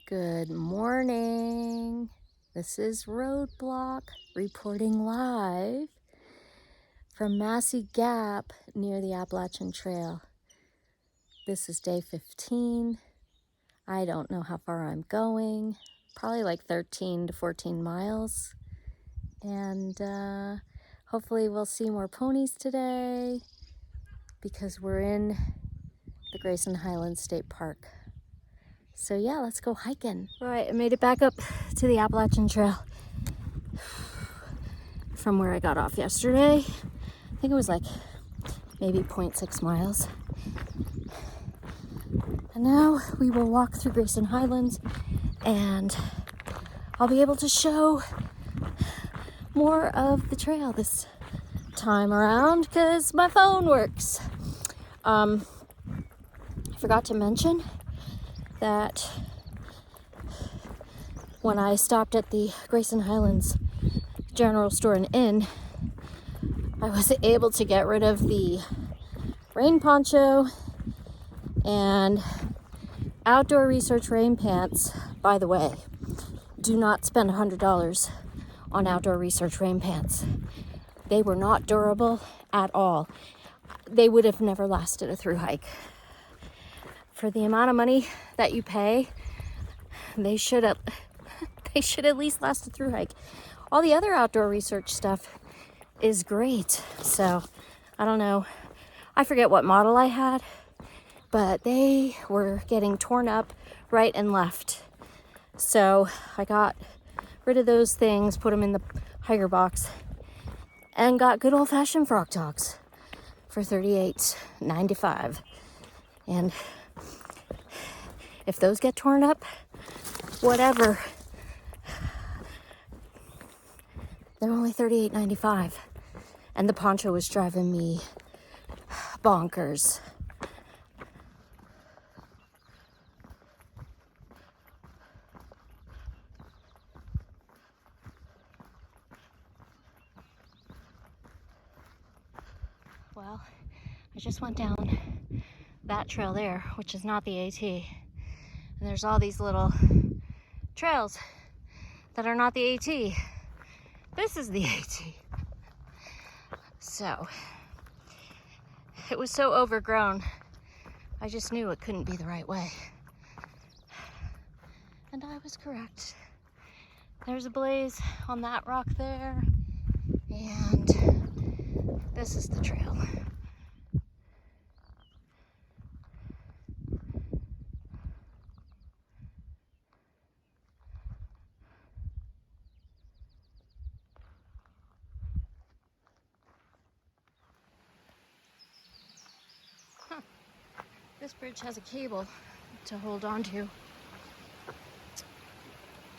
Good morning. This is Roadblock reporting live from Massie Gap near the Appalachian Trail. This is day 15. I don't know how far I'm going, probably like 13 to 14 miles. And hopefully we'll see more ponies today because we're in the Grayson Highlands State Park. So yeah, let's go hiking. All right, I made it back up to the Appalachian Trail from where I got off yesterday. I think it was like maybe 0.6 miles. And now we will walk through Grayson Highlands and I'll be able to show more of the trail this time around because my phone works. I forgot to mention that when I stopped at the Grayson Highlands General Store and Inn, I was able to get rid of the rain poncho and outdoor research rain pants. By the way, do not spend $100 on outdoor research rain pants. They were not durable at all. They would have never lasted a through hike. For the amount of money that you pay, they should at least last a through hike. All the other outdoor research stuff is great. So I don't know. I forget what model I had, but they were getting torn up right and left. So I got rid of those things, put them in the hiker box, and got good old-fashioned Frog Talks for $38.95. And if those get torn up, whatever. They're only $38.95. And the poncho was driving me bonkers. Well, I just went down that trail there, which is not the AT. And there's all these little trails that are not the AT. This is the AT. So, it was so overgrown, I just knew it couldn't be the right way. And I was correct. There's a blaze on that rock there, and this is the trail. This bridge has a cable to hold on to.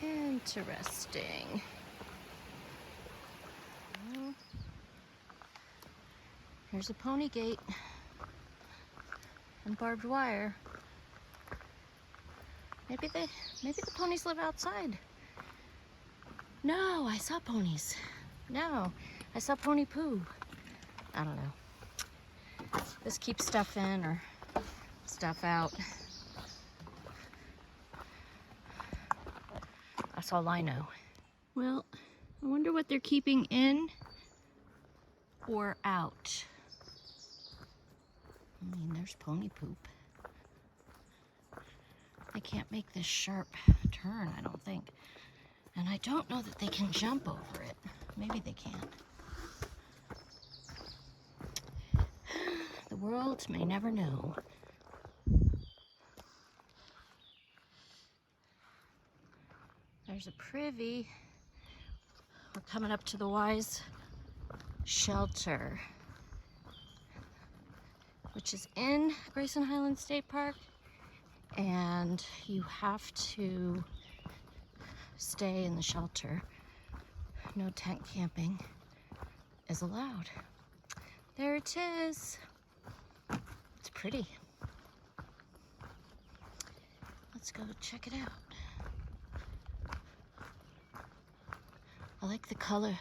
Interesting. Here's a pony gate and barbed wire. Maybe the ponies live outside. No, I saw ponies. No, I saw pony poo. I don't know. This keeps stuff in or stuff out. That's all I know. Well, I wonder what they're keeping in or out. I mean, there's pony poop. They can't make this sharp turn, I don't think. And I don't know that they can jump over it. Maybe they can. The world may never know. There's a privy. We're coming up to the Wise Shelter, which is in Grayson Highlands State Park, and you have to stay in the shelter. No tent camping is allowed. There it is. It's pretty. Let's go check it out. I like the color.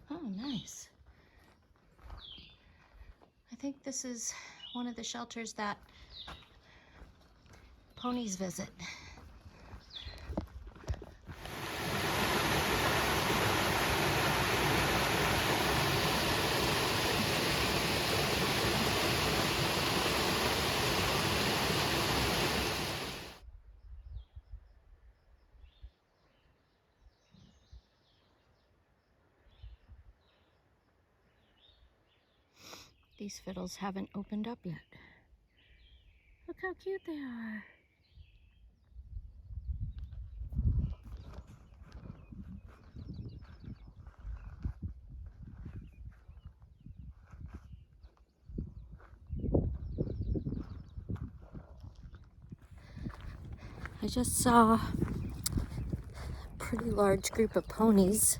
Oh, nice. think this is one of the shelters that ponies visit. These fiddles haven't opened up yet. Look how cute they are. I just saw a pretty large group of ponies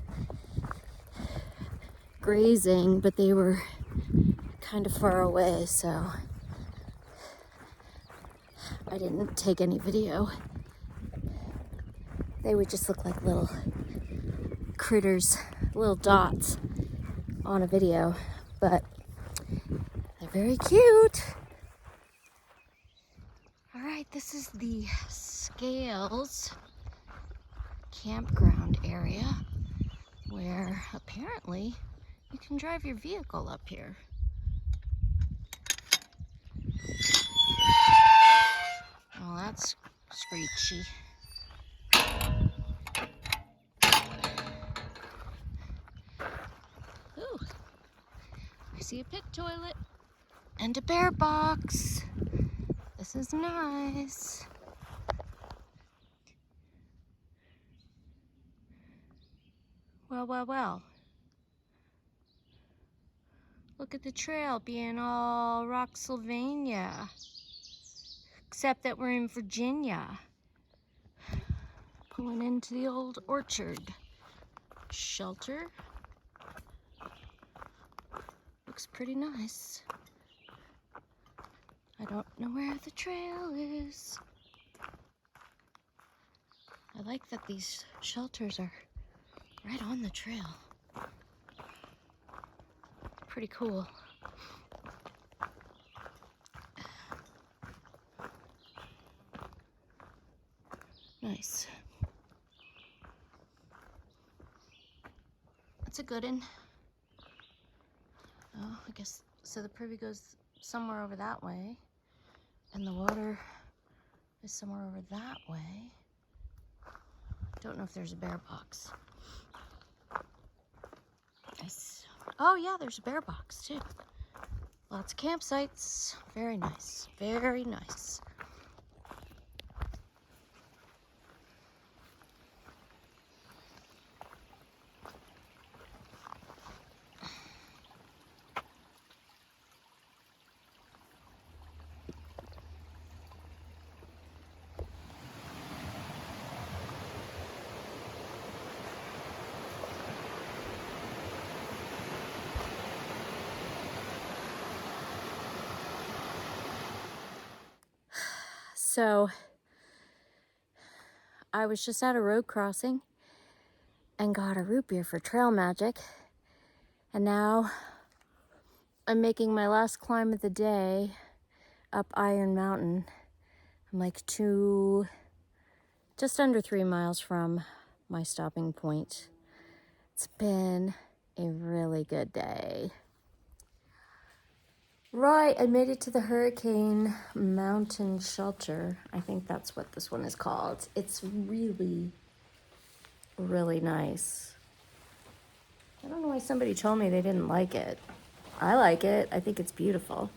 grazing, but they were kind of far away, so I didn't take any video. They would just look like little critters, little dots on a video, but they're very cute. All right, this is the Scales campground area where apparently you can drive your vehicle up here. Well, that's screechy. Ooh, I see a pit toilet and a bear box. This is nice. Well, well, well. Look at the trail being all Rocksylvania. Except that we're in Virginia. Pulling into the old orchard shelter. Looks pretty nice. I don't know where the trail is. I like that these shelters are right on the trail. Pretty cool. Nice. That's a good one. Oh, I guess, so the privy goes somewhere over that way, and the water is somewhere over that way. Don't know if there's a bear box. Nice. Oh yeah, there's a bear box too. Lots of campsites. Very nice. Very nice. So I was just at a road crossing and got a root beer for trail magic, and now I'm making my last climb of the day up Iron Mountain. I'm like just under 3 miles from my stopping point. It's been a really good day. Right, I made it to the Hurricane Mountain Shelter. I think that's what this one is called. It's really, really nice. I don't know why somebody told me they didn't like it. I like it. I think it's beautiful.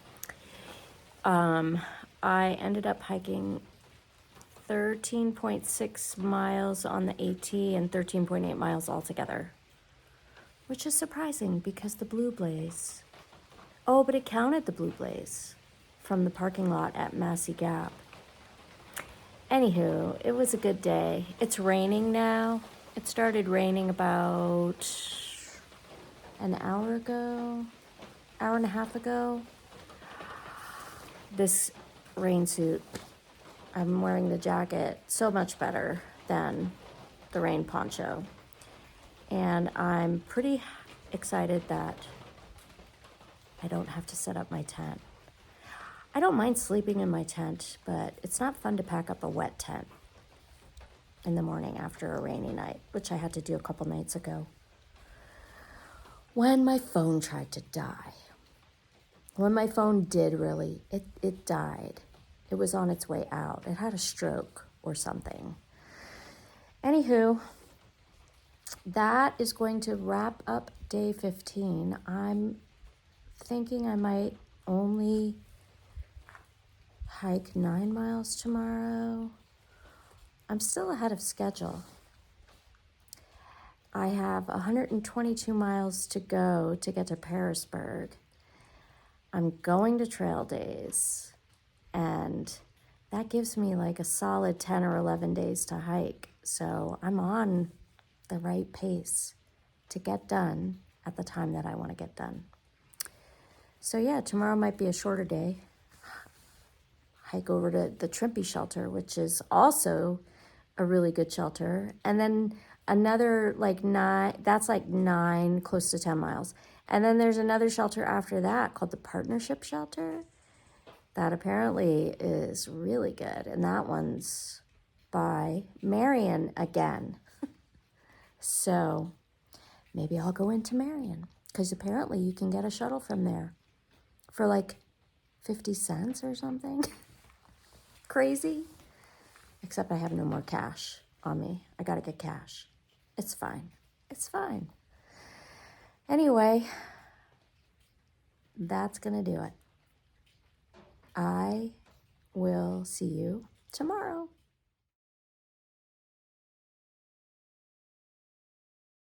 I ended up hiking 13.6 miles on the AT and 13.8 miles altogether, which is surprising because the Blue Blaze. Oh, but it counted the Blue Blaze from the parking lot at Massie Gap. Anywho, it was a good day. It's raining now. It started raining about an hour ago, hour and a half ago. This rain suit, I'm wearing the jacket, so much better than the rain poncho. And I'm pretty excited that I don't have to set up my tent. I don't mind sleeping in my tent, but it's not fun to pack up a wet tent in the morning after a rainy night, which I had to do a couple nights ago. When my phone tried to die. When my phone did really, it died. It was on its way out. It had a stroke or something. Anywho, that is going to wrap up day 15. I'm thinking I might only hike 9 miles tomorrow. I'm still ahead of schedule. I have 122 miles to go to get to Parisburg. I'm going to Trail Days, and that gives me like a solid 10 or 11 days to hike. So I'm on the right pace to get done at the time that I want to get done. So yeah, tomorrow might be a shorter day. Hike over to the Trimpey shelter, which is also a really good shelter. And then another like 9, that's like 9, close to 10 miles. And then there's another shelter after that called the Partnership Shelter that apparently is really good. And that one's by Marion again. So maybe I'll go into Marion, because apparently you can get a shuttle from there for like 50 cents or something. Crazy. Except I have no more cash on me. I gotta get cash. It's fine. It's fine. Anyway, that's gonna do it. I will see you tomorrow.